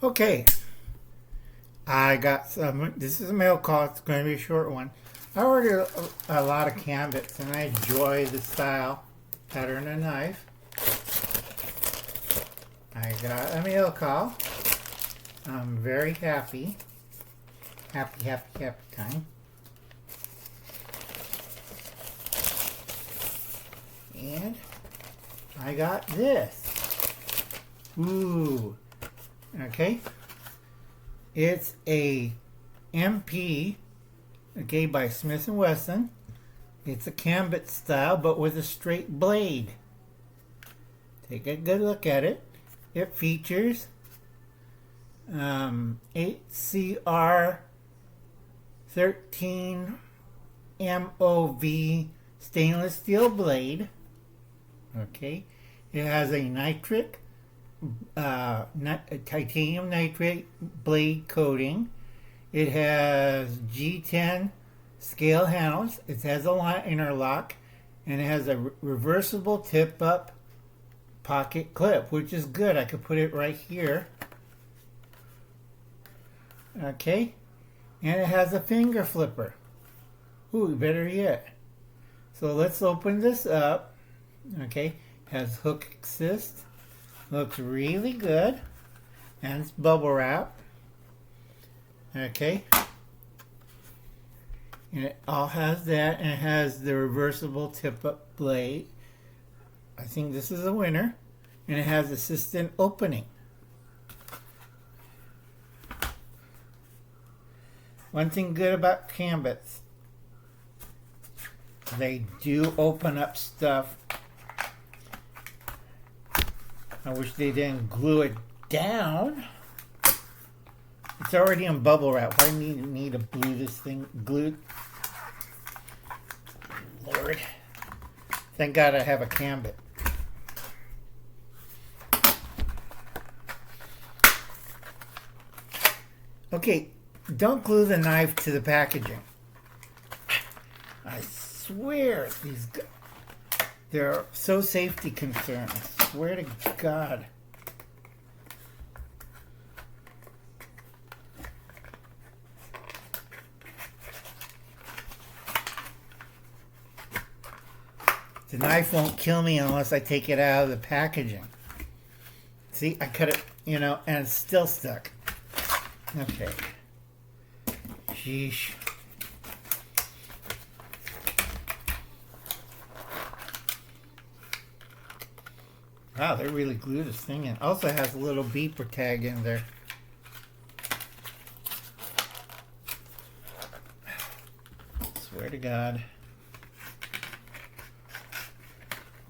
Okay, I got some. This is a mail call. It's going to be a short one. I ordered a lot of Karambits, and I enjoy the style, pattern, and knife. I got a mail call. I'm very happy. Happy time. And I got this. Ooh. Okay. It's a MP, okay, by Smith & Wesson. It's a Karambit style, but with a straight blade. Take a good look at it. It features 8CR 13 MOV stainless steel blade. Okay. It has a nitric titanium nitrate blade coating. It has G10 scale handles. It has a interlock, and it has a reversible tip-up pocket clip, which is good. I could put it right here. Okay, and it has a finger flipper. Ooh, better yet. So let's open this up. Okay, has hook assist. Looks really good. And it's bubble wrap. Okay. And it all has that. And it has the reversible tip-up blade. I think this is a winner. And it has assistant opening. One thing good about Karambits, they do open up stuff. I wish they didn't glue it down. It's already in bubble wrap. Why need to glue this thing glued? Lord. Thank God I have a Karambit. Okay, don't glue the knife to the packaging. I swear these guys, they're so safety concerned. I swear to God. The knife won't kill me unless I take it out of the packaging. See, I cut it, and it's still stuck. Okay. Sheesh. Wow, they really glued this thing in. Also has a little beeper tag in there. Swear to God.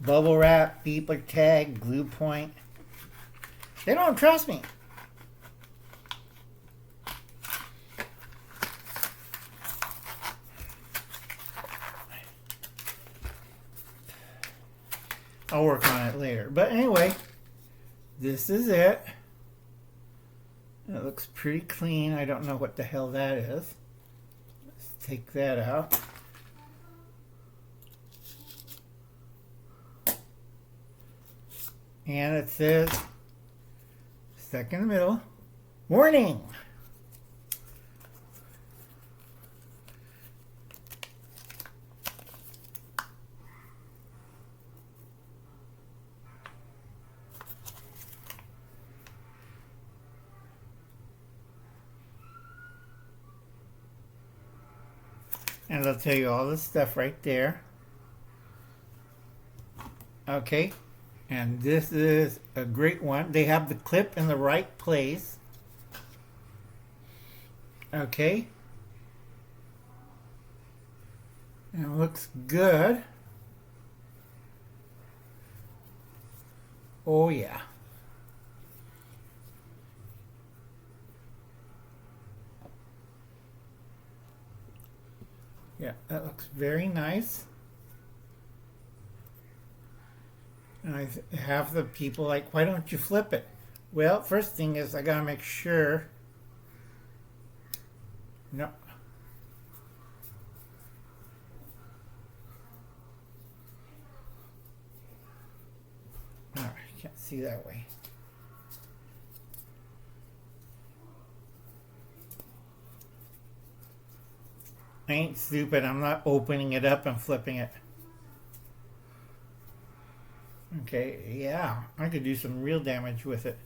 Bubble wrap, beeper tag, glue point. They don't trust me. I'll work on it later. But anyway, this is it. It looks pretty clean. I don't know what the hell that is. Let's take that out. And it says, stuck in the middle, warning! And I'll tell you all this stuff right there. Okay. And this is a great one. They have the clip in the right place. Okay. And it looks good. Oh yeah. Yeah, that looks very nice. And I have the people like, why don't you flip it? Well, first thing is I gotta make sure. No. All right, can't see that way. I ain't stupid. I'm not opening it up and flipping it. Okay, yeah. I could do some real damage with it.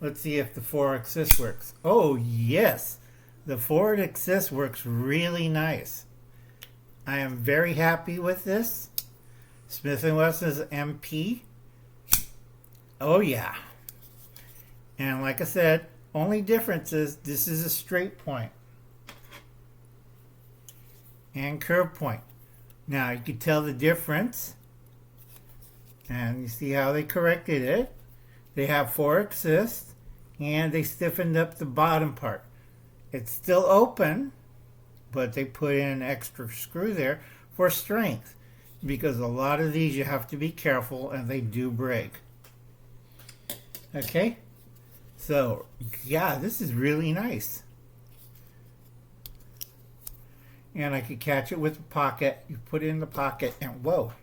Let's see if the forward assist works. Oh, yes. The forward assist works really nice. I am very happy with this. Smith & Wesson's MP. Oh, yeah. And like I said, only difference is this is a straight point and curve point. Now you can tell the difference, and you see how they corrected it. They have 4 assists and they stiffened up the bottom part. It's still open, but they put in an extra screw there for strength, because a lot of these you have to be careful and they do break. Okay, so yeah, this is really nice. And I could catch it with a pocket. You put it in the pocket and whoa,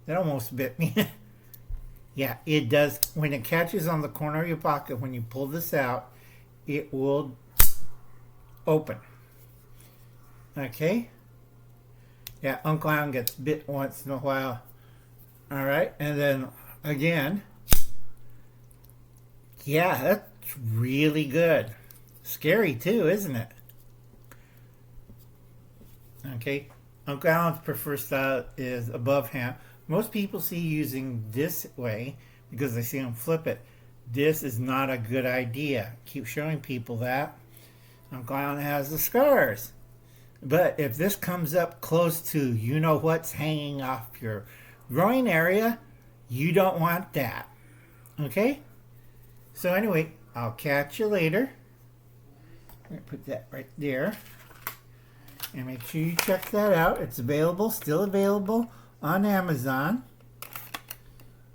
that almost bit me. Yeah, it does. When it catches on the corner of your pocket, when you pull this out, it will open. Okay. Yeah, Uncle Alan gets bit once in a while. All right, and then again. Yeah, that's really good. Scary too, isn't it? Okay, Uncle Alan's preferred style is above hand. Most people see using this way because they see him flip it. This is not a good idea. Keep showing people that. Uncle Alan has the scars. But if this comes up close to you know what's hanging off your groin area, you don't want that. Okay? So anyway, I'll catch you later. I'm going to put that right there. And make sure you check that out. It's available, still available on Amazon.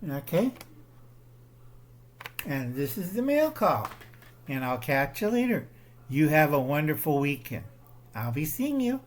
Okay? And this is the mail call. And I'll catch you later. You have a wonderful weekend. I'll be seeing you.